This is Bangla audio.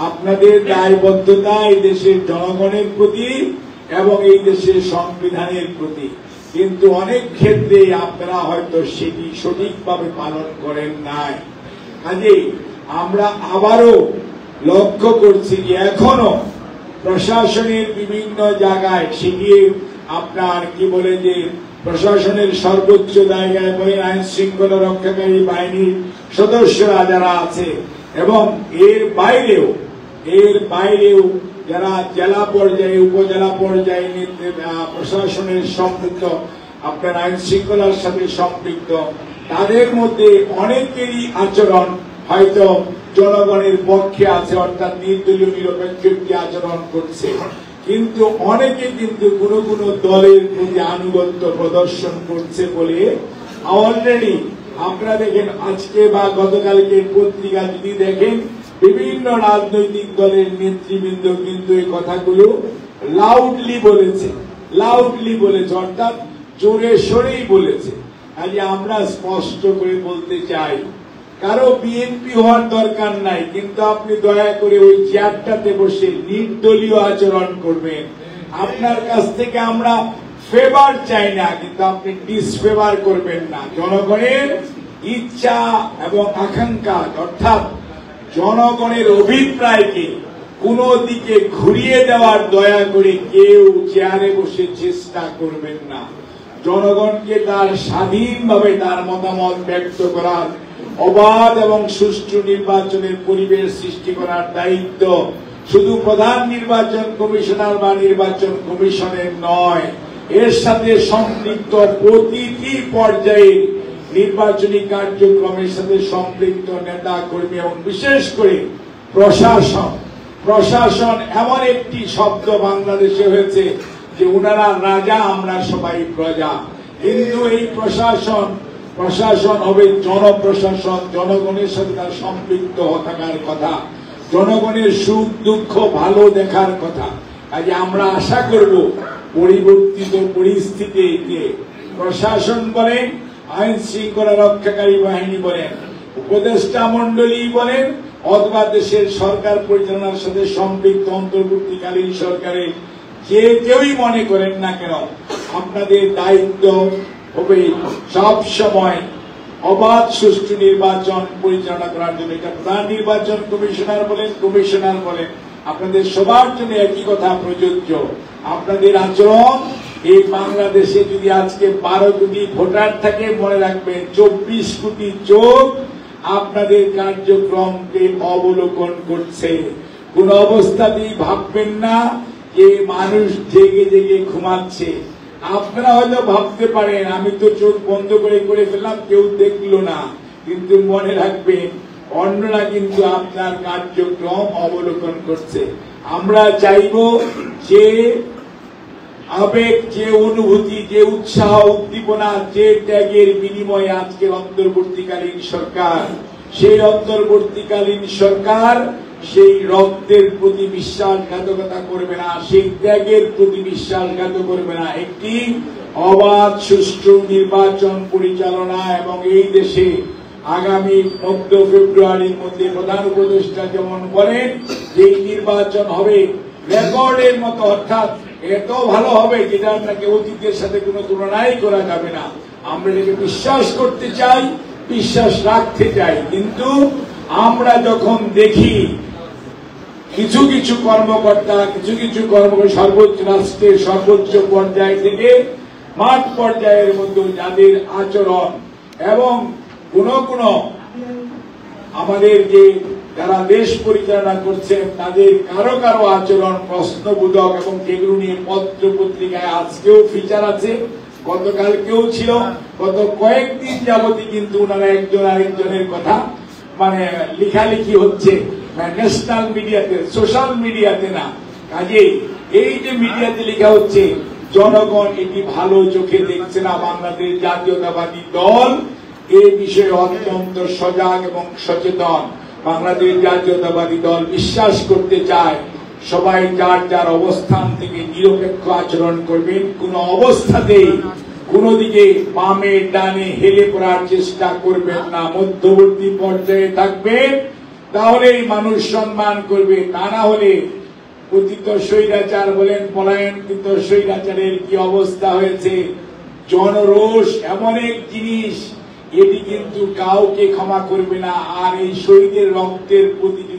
আপনাদের দায়বদ্ধতা এই দেশের জনগণের প্রতি এবং এই দেশের সংবিধানের প্রতি, কিন্তু অনেক ক্ষেত্রে আপনারা হয়তো সেটি সঠিকভাবে পালন করেন নাই। কাজেই আমরা আবারও লক্ষ্য করছি যে এখনো প্রশাসনের বিভিন্ন জায়গায় সেটি আপনার কি বলে যে প্রশাসনের সর্বোচ্চ জায়গায় বলেন আইন শৃঙ্খলা রক্ষাকারী বাহিনীর সদস্যরা যারা আছে এবং এর বাইরেও যারা জেলা পর্যায়ে উপজেলা পর্যায়ে প্রশাসনের সম্পৃক্ত আপনার আইন শৃঙ্খলার সাথে সম্পৃক্ত, তাদের মধ্যে অনেকেরই আচরণ হয়তো জনগণের পক্ষে আছে, অর্থাৎ নির্দলীয় নিরপেক্ষ একটি আচরণ করছে, কিন্তু অনেকে কিন্তু কোনো কোনো দলের প্রতি আনুগত্য প্রদর্শন করছে বলে অলরেডি আপনারা দেখেন আজকে বা গতকালকে পত্রিকা যদি দেখেন বিভিন্ন রাজনৈতিক দলের নেতৃবৃন্দ কিন্তু এই কথাগুলো লাউডলি বলেছে, অর্থাৎ জোরে সরেই বলেছে। কাজে আমরা স্পষ্ট করে বলতে চাই, কারো বিএনপি হওয়ার দরকার নাই, কিন্তু আপনি দয়া করে ওই চেয়ারটাতে বসে নির্দলীয় আচরণ করবেন। আপনার কাছ থেকে আমরা ফেভার চাই না, কিন্তু আপনি ডিসফেভার করবেন না। জনগণের ইচ্ছা এবং আকাঙ্ক্ষা অর্থাৎ জনগণের অভিপ্রায়কে কোন দিকে ঘুরিয়ে দেওয়ার দয়া করে কেউ চেয়ারে বসে চেষ্টা করবেন না। জনগণকে তার স্বাধীনভাবে তার মতামত ব্যক্ত করার, অবাধ এবং সুষ্ঠু নির্বাচনের পরিবেশ সৃষ্টি করার দায়িত্ব শুধু প্রধান নির্বাচন কমিশনার বা নির্বাচন কমিশনের নয়, এর সাথে সম্পৃক্ত প্রতিটি পর্যায়ে নির্বাচনী কার্যক্রমের সাথে সম্পৃক্ত নেতা কর্মী এবং বিশেষ করে প্রশাসন এমন একটি শব্দ বাংলাদেশে হয়েছে যে উনারা রাজা, আমরা সবাই প্রজা, কিন্তু এই প্রশাসন হবে জনপ্রশাসন, জনগণের সাথে তার সম্পৃক্ত থাকার কথা, জনগণের সুখ দুঃখ ভালো দেখার কথা। কাজে আমরা আশা করব পরিবর্তিত পরিস্থিতিতে প্রশাসন বলেন, আইন শৃঙ্খলা রক্ষাকারী বাহিনী বলেন, উপদেষ্টা মন্ডলী বলেন, অথবা দেশের সরকার পরিচালনার সাথে সম্পৃক্ত অন্তর্বর্তীকালীন সরকারের যে কেউই মনে করেন না কেন, আপনাদের দায়িত্ব হবে সব সময় অবাধ সুষ্ঠু নির্বাচন পরিচালনা করার জন্য। এটা প্রধান নির্বাচন কমিশনার বলেন, আপনাদের সবার জন্য একই কথা প্রযোজ্য। আপনাদের আচরণ এই বাংলাদেশে যদি আজকে 12 কোটি ভোটার থাকে, মনে রাখবেন 24 কোটি চোখ আপনাদের কার্যক্রমকে অবলোকন করছে। কোন অবস্থাতেই ভাববেন না যে মানুষ জেগে জেগে ঘুমাচ্ছে। আপনারা হয়তো ভাবতে পারেন আমি তো চোখ বন্ধ করে ফেললাম, কেউ দেখলো না, কিন্তু মনে রাখবেন অন্যরা কিন্তু আপনার কার্যক্রম অবলোকন করছে। আমরা চাইব যে আবেগ, যে অনুভূতি, যে উৎসাহ উদ্দীপনা, যে ত্যাগের বিনিময়ে আজকের অন্তর্বর্তীকালীন সরকার, সেই অন্তর্বর্তীকালীন সরকার সেই রক্তের প্রতি বিশ্বাসঘাতকতা করবে না, সেই ত্যাগের প্রতি বিশ্বাসঘাতক করবে না। একটি অবাধ সুষ্ঠু নির্বাচন পরিচালনা এবং এই দেশে আগামী 9 ফেব্রুয়ারির মধ্যে প্রধান উপদেষ্টা যেমন বলেন যে নির্বাচন হবে রেকর্ডের মতো, অর্থাৎ এত ভালো হবে যেটা আপনাকে অতীতের সাথে কোনো তুলনাই করা যাবে না। আমরা এটাকে বিশ্বাস করতে চাই, বিশ্বাস রাখতে চাই, কিন্তু আমরা যখন দেখি কিছু কিছু কর্মকর্তা সর্বোচ্চ রাষ্ট্রের সর্বোচ্চ পর্যায় থেকে মাঠ পর্যায়ের মধ্যে যাদের আচরণ এবং কোন আমাদের যে যারা দেশ পরিচালনা করছেন তাদের কারো আচরণ প্রশ্নবোধক এবং যেগুলো নিয়ে পত্র পত্রিকায় আজকেও ফিচার আছে, গতকালকেও ছিল, গত কয়েকদিন যাবতই কিন্তু ওনারা একজন আরেকজনের কথা মানে লেখালেখি হচ্ছে ন্যাশনাল মিডিয়াতে, সোশ্যাল মিডিয়াতে না। কাজেই এই যে মিডিয়াতে লেখা হচ্ছে, জনগণ এটি ভালো চোখে দেখছে না। বাংলাদেশ জাতীয়তাবাদী দল এই বিষয়ে অত্যন্ত সজাগ এবং সচেতন। বাংলাদেশ জাতীয়তাবাদী দল বিশ্বাস করতে চায় সবাই যার যার অবস্থান থেকে নিরপেক্ষ আচরণ করবেন, কোন অবস্থাতেই কোন দিকে বামে ডানে হেলে পড়ার চেষ্টা করবেন না, মধ্যবর্তী পর্যায়ে থাকবেন তাহলেই মানুষ সম্মান করবে। তা না হলে পতিত স্বৈরাচার বলেন, পলায়নকৃত স্বৈরাচারের কি অবস্থা হয়েছে। জনরোষ এমন এক জিনিস, এটি কিন্তু কাউকে ক্ষমা করবে না। আর এই শহীদের রক্তের প্রতিটি